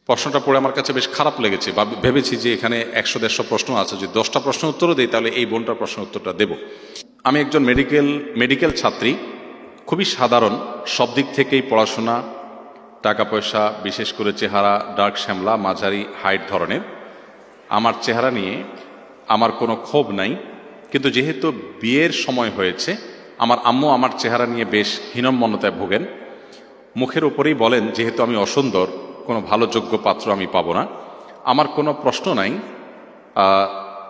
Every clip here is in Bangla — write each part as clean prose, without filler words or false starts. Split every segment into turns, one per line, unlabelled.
প্রশ্নটা পড়ে আমার কাছে বেশ খারাপ লেগেছে, বা ভেবেছি যে এখানে 100-150 প্রশ্ন আছে, যদি 10টা প্রশ্ন উত্তরও দিই তাহলে এই বোনটার প্রশ্নের উত্তরটা দেব। আমি একজন মেডিকেল ছাত্রী, খুবই সাধারণ, সব দিক থেকেই পড়াশোনা, টাকা পয়সা, বিশেষ করে চেহারা ডার্ক শ্যামলা, মাঝারি হাইট ধরনের। আমার চেহারা নিয়ে আমার কোনো ক্ষোভ নাই, কিন্তু যেহেতু বিয়ের সময় হয়েছে, আমার আম্মু আমার চেহারা নিয়ে বেশ হীনম্মন্যতায় ভোগেন। মুখের উপরেই বলেন যেহেতু আমি অসুন্দর, কোনো ভালো যোগ্য পাত্র আমি পাবো না। আমার কোনো প্রশ্ন নাই,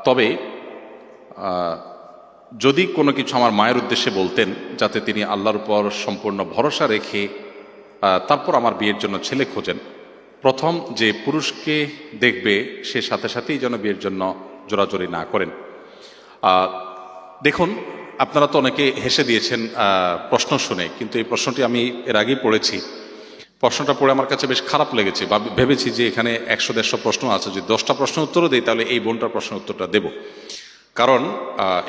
তবে যদি কোনো কিছু আমার মায়ের উদ্দেশ্যে বলতেন, যাতে তিনি আল্লাহর উপর সম্পূর্ণ ভরসা রেখে তারপর আমার বিয়ের জন্য ছেলে খোঁজেন। প্রথম যে পুরুষকে দেখবে সে সাথে সাথেই যেন বিয়ের জন্য জোরাজোরি না করেন। দেখুন, আপনারা তো অনেকে হেসে দিয়েছেন প্রশ্ন শুনে, কিন্তু এই প্রশ্নটি আমি এর আগেই পড়েছি। প্রশ্নটা পড়ে আমার কাছে বেশ খারাপ লেগেছে, বা ভেবেছি যে এখানে 100-150 প্রশ্ন আছে, যদি 10টা প্রশ্ন উত্তরও দিই তাহলে এই বোনটার প্রশ্নের উত্তরটা দেব। কারণ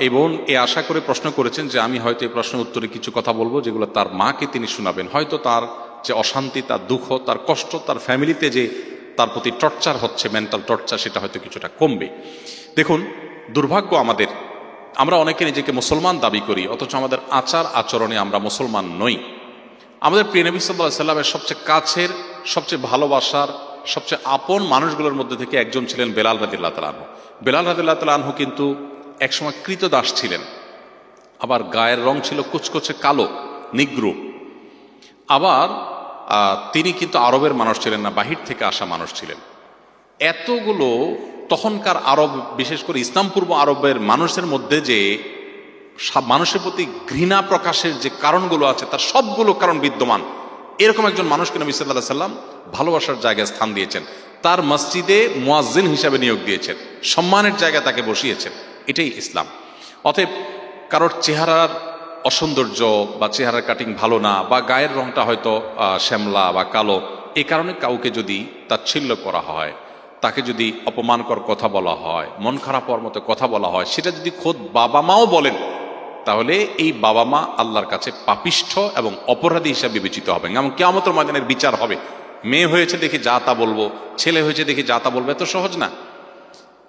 এই বোন আশা করে প্রশ্ন করেছেন যে আমি হয়তো এই প্রশ্নের উত্তরে কিছু কথা বলবো যেগুলো তার মাকে তিনি শোনাবেন, হয়তো তার যে অশান্তি, তার দুঃখ, তার কষ্ট, তার ফ্যামিলিতে যে তার প্রতি টর্চার হচ্ছে, মেন্টাল টর্চার, সেটা হয়তো কিছুটা কমবে। দেখুন, দুর্ভাগ্য আমাদের, আমরা অনেকে নিজেকে মুসলমান দাবি করি, অথচ আমাদের আচার আচরণে আমরা মুসলমান নই। আমাদের প্রিয় নবী সাল্লাল্লাহু আলাইহি ওয়াসাল্লামের সবচেয়ে কাছের, সবচেয়ে ভালোবাসার, সবচেয়ে আপন মানুষগুলোর মধ্যে থেকে একজন ছিলেন বেলাল রাদিয়াল্লাহু তাআলা আনহু। বেলাল রাদিয়াল্লাহু তাআলা আনহু কিন্তু একসময় কৃতদাস ছিলেন, আবার গায়ের রং ছিল কুচকুচে কালো, নিগ্রো। আবার তিনি কিন্তু আরবের মানুষ ছিলেন না, বাহির থেকে আসা মানুষ ছিলেন। এতগুলো তখনকার আরব, বিশেষ করে ইসলাম পূর্ব আরবের মানুষের মধ্যে যে মানুষের প্রতি ঘৃণা প্রকাশের যে কারণগুলো আছে, তার সবগুলো কারণ বিদ্যমান। এরকম একজন মানুষকে নবী সাল্লাল্লাহু আলাইহি ওয়াসাল্লাম ভালোবাসার জায়গায় স্থান দিয়েছেন, তার মসজিদে মুয়াজ্জিন হিসাবে নিয়োগ দিয়েছেন, সম্মানের জায়গায় তাকে বসিয়েছেন। এটাই ইসলাম। অতএব কারোর চেহারার অসৌন্দর্য বা চেহারার কাটিং ভালো না, বা গায়ের রংটা হয়তো শ্যামলা বা কালো, এই কারণে কাউকে যদি তাচ্ছিল্য করা হয়, তাকে যদি অপমানকর কথা বলা হয়, মন খারাপ হওয়ার মতো কথা বলা হয়, সেটা যদি খোদ বাবা মাও বলেন, তাহলে এই বাবা মা আল্লাহর কাছে পাপিষ্ঠ এবং অপরাধী হিসাবে বিবেচিত হবেন, এবং কিয়ামতের ময়দানের বিচার হবে। মেয়ে হয়েছে দেখে যা তা বলবো, ছেলে হয়েছে দেখে যা তা বলবো, এত সহজ না।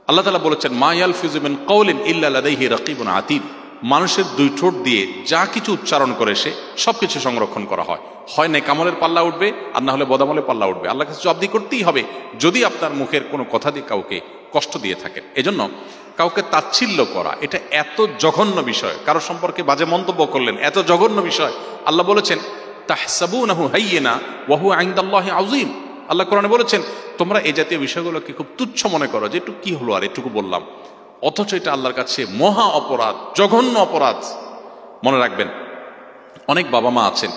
আল্লাহ তাআলা বলেছেন, মা ইয়ালফিযু মিন কাওলিন ইল্লা লাদাইহি রাকিবুন আতীদ। মানুষের দুই ঠোঁট দিয়ে যা কিছু উচ্চারণ করে সে সবকিছু সংরক্ষণ করা হয়। হয় নেক আমলের পাল্লা উঠবে, আর না হলে বদামলের পাল্লা উঠবে। আল্লাহর কাছে জবাবদিহি করতেই হবে যদি আপনার মুখের কোনো কথা দিয়ে কাউকে কষ্ট দিয়ে থাকেন। এজন্য কাউকে তাচ্ছিল্য করা এটা এত জঘন্য বিষয়, কারো সম্পর্কে বাজে মন্তব্য করলেন, এত জঘন্য বিষয়। আল্লাহ বলেছেন, তাহসাবুনাহু হাইয়িনা ওয়া হুয়া ইনদাল্লাহি আযীম। আল্লাহ কোরআনে বলেছেন, তোমরা এই জাতীয় বিষয়গুলোকে খুব তুচ্ছ মনে করো, যে একটু কি হলো আর এটুকু বললাম, অথচ এটা আল্লাহর কাছে মহা অপরাধ, জঘন্য অপরাধ। মনে রাখবেন, অনেক বাবা মা আছেন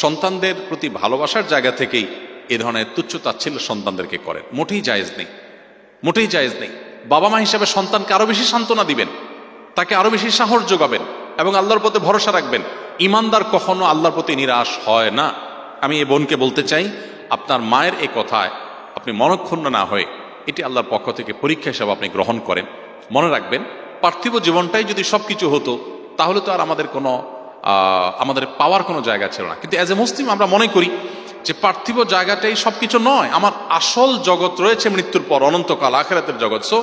সন্তানদের প্রতি ভালোবাসার জায়গা থেকেই এ ধরনের তুচ্ছ তাচ্ছিল্য সন্তানদেরকে করেন। মোটেই জায়েজ নেই, মোটেই জায়েজ নেই। বাবা মা হিসাবে সন্তানকে আরো বেশি সান্ত্বনা দিবেন, তাকে আরো বেশি সাহস যোগাবেন, এবং আল্লাহর প্রতি ভরসা রাখবেন। ইমানদার কখনো আল্লাহর প্রতি নিরাশ হয় না। আমি এই বোনকে বলতে চাই, আপনার মায়ের এই কথায় আপনি মনক্ষুণ্ণ না হয়ে এটি আল্লাহর পক্ষ থেকে পরীক্ষা হিসাবে আপনি গ্রহণ করেন। মনে রাখবেন, পার্থিব জীবনটাই যদি সবকিছু হতো, তাহলে তো আর আমাদের পাওয়ার কোনো জায়গা ছিল না। কিন্তু অ্যাজ এ মুসলিম আমরা মনে করি যে পার্থিব জায়গাটাই সবকিছু নয়, আমার আসল জগৎ রয়েছে মৃত্যুর পর, অনন্তকাল, আখিরাতের জগৎ। সো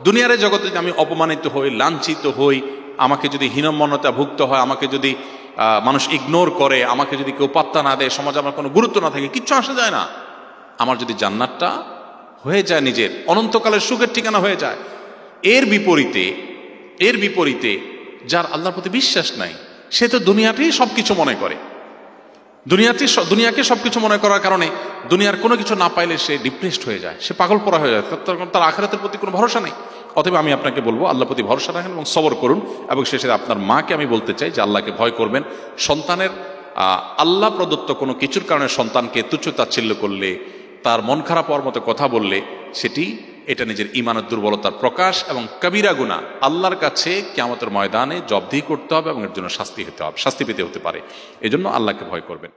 দুনিয়ার এই জগতে যদি আমি অপমানিত হই, লাঞ্ছিত হই, আমাকে যদি হীনম্মন্যতা ভুক্ত হয়, আমাকে যদি মানুষ ইগনোর করে, আমাকে যদি কেউ পাত্তা না দেয়, সমাজে আমার কোনো গুরুত্ব না থাকে, কিচ্ছু আসা যায় না। আমার যদি জান্নাতটা হয়ে যায়, নিজের অনন্তকালের সুখের ঠিকানা হয়ে যায়। এর বিপরীতে যার আল্লাহর প্রতি বিশ্বাস নাই, সে তো দুনিয়াতেই সবকিছু মনে করে। দুনিয়াকে সবকিছু মনে করার কারণে দুনিয়ার কোনো কিছু না পাইলে সে ডিপ্রেসড হয়ে যায়, সে পাগল পড়া হয়ে যায়, তার আখিরাতের প্রতি কোনো ভরসা নেই। অতএব আমি আপনাকে বলবো, আল্লাহর প্রতি ভরসা রাখেন এবং সবর করুন। এবং শেষে আপনার মাকে আমি বলতে চাই যে আল্লাহকে ভয় করবেন। সন্তানের আল্লাহ প্রদত্ত কোনো কিছুর কারণে সন্তানকে তুচ্ছ তাচ্ছিল্য করলে, তার মন খারাপ হওয়ার মতো কথা বললে, এটা নিজের ঈমানের দুর্বলতার প্রকাশ এবং কবিরা গুনাহ। আল্লাহর কাছে কিয়ামতের ময়দানে জবাবদিহি করতে হবে এবং এর জন্য শাস্তি পেতে হতে পারে। এজন্য আল্লাহকে ভয় করবেন।